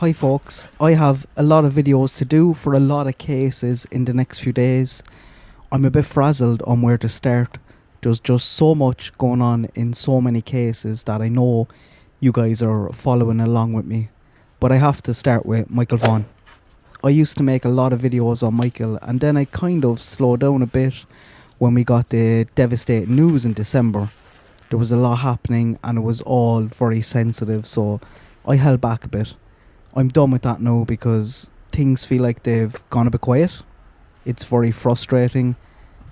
Hi folks, I have a lot of videos to do for a lot of cases in the next few days. I'm a bit frazzled on where to start. There's just so much going on in so many cases that I know you guys are following along with me. But I have to start with Michael Vaughan. I used to make a lot of videos on Michael, and then I kind of slowed down a bit when we got the devastating news in December. There was a lot happening and it was all very sensitive, so I held back a bit. I'm done with that now because things feel like they've gone a bit quiet. It's very frustrating.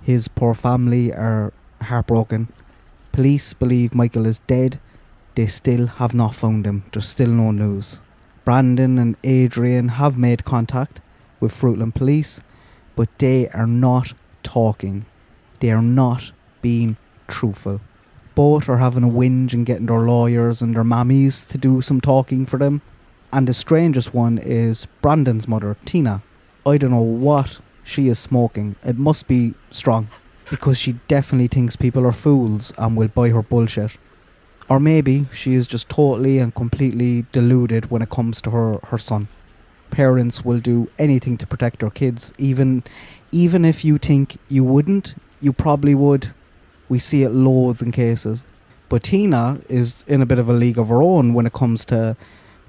His poor family are heartbroken. Police believe Michael is dead. They still have not found him. There's still no news. Brandon and Adrian have made contact with Fruitland police, but they are not talking. They are not being truthful. Both are having a whinge and getting their lawyers and their mammies to do some talking for them. And the strangest one is Brandon's mother, Tina. I don't know what she is smoking. It must be strong, because she definitely thinks people are fools and will buy her bullshit. Or maybe she is just totally and completely deluded when it comes to her son. Parents will do anything to protect their kids. Even if you think you wouldn't, you probably would. We see it loads in cases. But Tina is in a bit of a league of her own when it comes to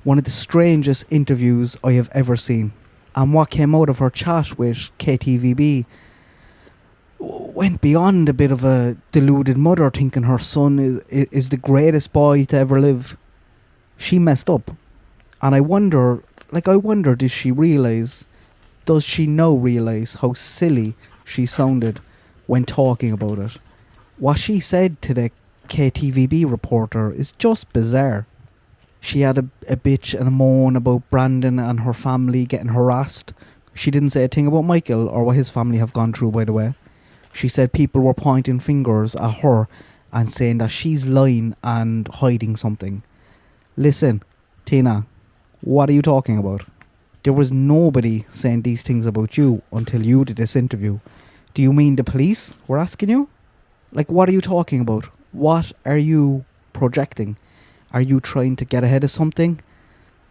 one of the strangest interviews I have ever seen. And what came out of her chat with KTVB went beyond a bit of a deluded mother thinking her son is the greatest boy to ever live. She messed up. And I wonder, does she now realise how silly she sounded when talking about it? What she said to the KTVB reporter is just bizarre. She had a bitch and a moan about Brandon and her family getting harassed. She didn't say a thing about Michael or what his family have gone through, by the way. She said people were pointing fingers at her and saying that she's lying and hiding something. Listen, Tina, what are you talking about? There was nobody saying these things about you until you did this interview. Do you mean the police were asking you? What are you talking about? What are you projecting? Are you trying to get ahead of something?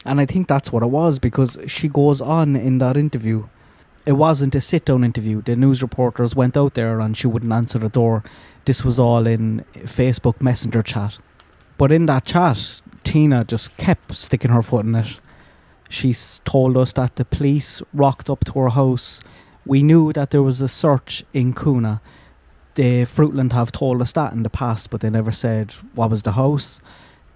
And I think that's what it was, because she goes on in that interview. It wasn't a sit-down interview. The news reporters went out there and she wouldn't answer the door. This was all in Facebook Messenger chat. But in that chat, Tina just kept sticking her foot in it. She told us that the police rocked up to her house. We knew that there was a search in Coona. The Fruitland have told us that in the past, but they never said what was the house.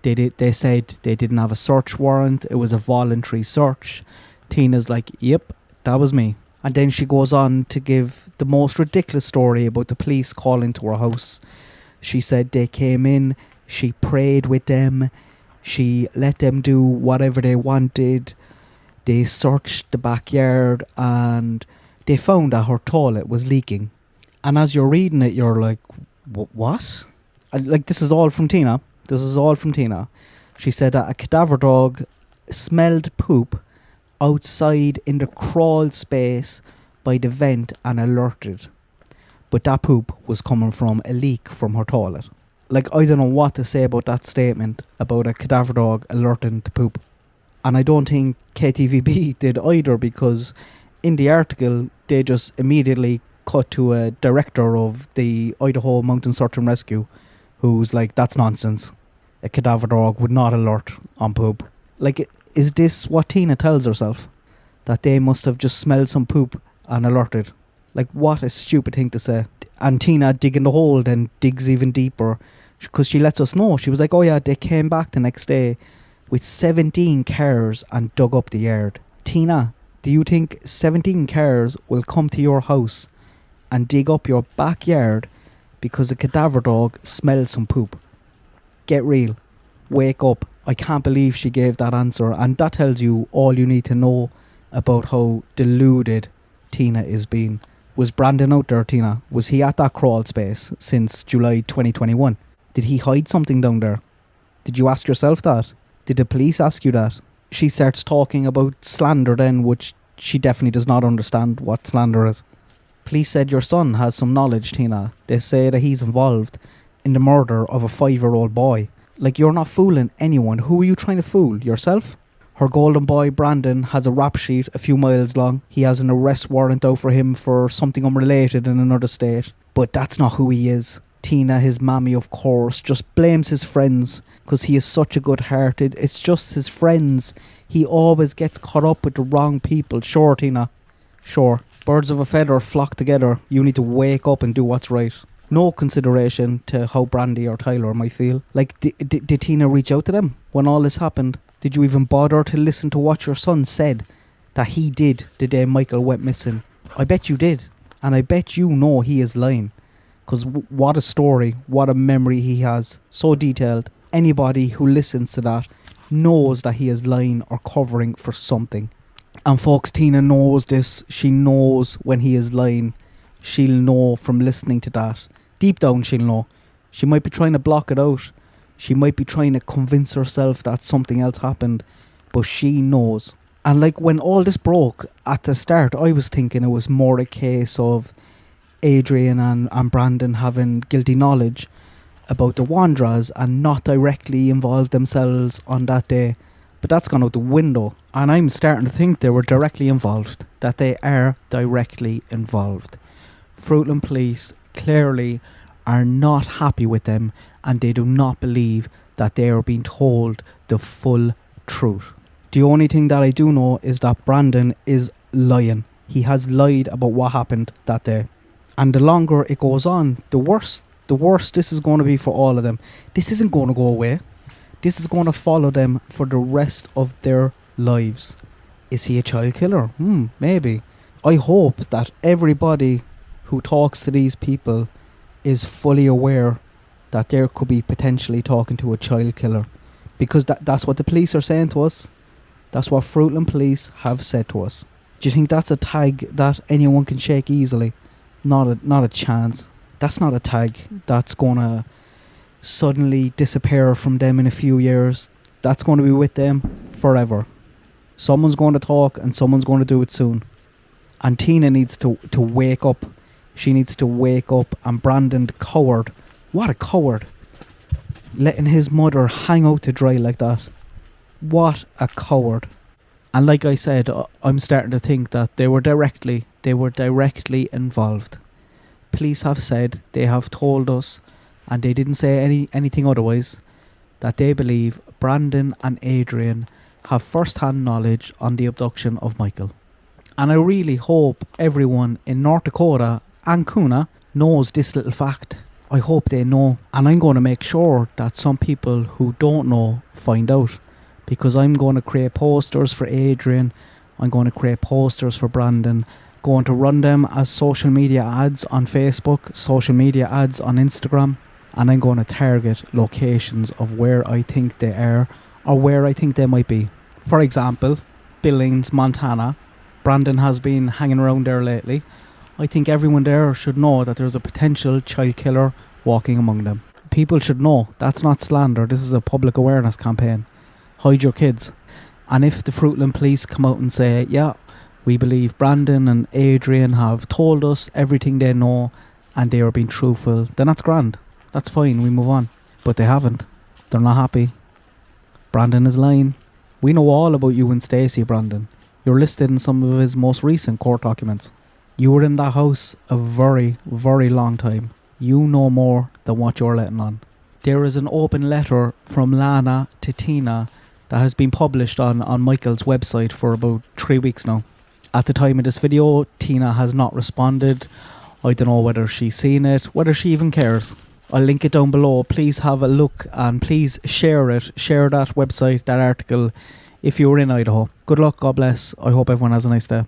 They said they didn't have a search warrant. It was a voluntary search. Tina's like, yep, that was me. And then she goes on to give the most ridiculous story about the police calling to her house. She said they came in, she prayed with them, she let them do whatever they wanted. They searched the backyard and they found that her toilet was leaking. And as you're reading it, you're like, what? This is all from Tina. She said that a cadaver dog smelled poop outside in the crawl space by the vent and alerted. But that poop was coming from a leak from her toilet. I don't know what to say about that statement about a cadaver dog alerting to poop. And I don't think KTVB did either, because in the article they just immediately cut to a director of the Idaho Mountain Search and Rescue who's like, that's nonsense. A cadaver dog would not alert on poop. Is this what Tina tells herself? That they must have just smelled some poop and alerted? What a stupid thing to say. And Tina, digging the hole, then digs even deeper, because she lets us know. She was like, oh yeah, they came back the next day with 17 cars and dug up the yard. Tina, do you think 17 cars will come to your house and dig up your backyard because a cadaver dog smelled some poop? Get real. Wake up. I can't believe she gave that answer, and that tells you all you need to know about how deluded Tina is being. Was Brandon out there, Tina? Was he at that crawl space since July 2021? Did he hide something down there? Did you ask yourself that? Did the police ask you that? She starts talking about slander then, which she definitely does not understand what slander is. Police said your son has some knowledge, Tina. They say that he's involved in the murder of a 5-year-old boy. You're not fooling anyone. Who are you trying to fool? Yourself? Her golden boy Brandon has a rap sheet a few miles long. He has an arrest warrant out for him for something unrelated in another state. But that's not who he is. Tina, his mammy, of course, just blames his friends because he is such a good heart. It's just his friends. He always gets caught up with the wrong people. Sure, Tina. Sure. Birds of a feather flock together. You need to wake up and do what's right. No consideration to how Brandy or Tyler might feel. Like, did Tina reach out to them when all this happened? Did you even bother to listen to what your son said that he did the day Michael went missing? I bet you did. And I bet you know he is lying. Because what a story, what a memory he has. So detailed. Anybody who listens to that knows that he is lying or covering for something. And folks, Tina knows this. She knows when he is lying. She'll know from listening to that. Deep down she'll know. She might be trying to block it out. She might be trying to convince herself that something else happened. But she knows. And like when all this broke at the start, I was thinking it was more a case of Adrian and Brandon having guilty knowledge about the Wanderers and not directly involved themselves on that day. But that's gone out the window. And I'm starting to think they were directly involved. That they are directly involved. Fruitland Police clearly are not happy with them, and they do not believe that they are being told the full truth. The only thing that I do know is that Brandon is lying. He has lied about what happened that day. And the longer it goes on, the worse this is going to be for all of them. This isn't going to go away. This is going to follow them for the rest of their lives. Is he a child killer? Maybe. I hope that everybody who talks to these people is fully aware that there could be potentially talking to a child killer. Because that's what the police are saying to us. That's what Fruitland Police have said to us. Do you think that's a tag that anyone can shake easily? Not a chance. That's not a tag that's going to suddenly disappear from them in a few years. That's going to be with them forever. Someone's going to talk and someone's going to do it soon. And Tina needs to wake up. She needs to wake up. And Brandon, the coward. What a coward. Letting his mother hang out to dry like that. What a coward. And like I said, I'm starting to think that they were directly involved. Police have said, they have told us, and they didn't say anything otherwise, that they believe Brandon and Adrian have first-hand knowledge on the abduction of Michael. And I really hope everyone in North Dakota and Kuna knows this little fact. I hope they know, and I'm going to make sure that some people who don't know find out, because I'm going to create posters for Adrian, I'm going to create posters for Brandon, going to run them as social media ads on Facebook, social media ads on Instagram, and I'm going to target locations of where I think they are or where I think they might be. For example, Billings, Montana. Brandon has been hanging around there lately. I think everyone there should know that there's a potential child killer walking among them. People should know. That's not slander. This is a public awareness campaign. Hide your kids. And if the Fruitland Police come out and say, yeah, we believe Brandon and Adrian have told us everything they know and they are being truthful, then that's grand. That's fine, we move on. But they haven't. They're not happy. Brandon is lying. We know all about you and Stacey, Brandon. You're listed in some of his most recent court documents. You were in that house a very, very long time. You know more than what you're letting on. There is an open letter from Lana to Tina that has been published on Michael's website for about 3 weeks now. At the time of this video, Tina has not responded. I don't know whether she's seen it, whether she even cares. I'll link it down below. Please have a look and please share it. Share that website, that article, if you were in Idaho. Good luck, God bless. I hope everyone has a nice day.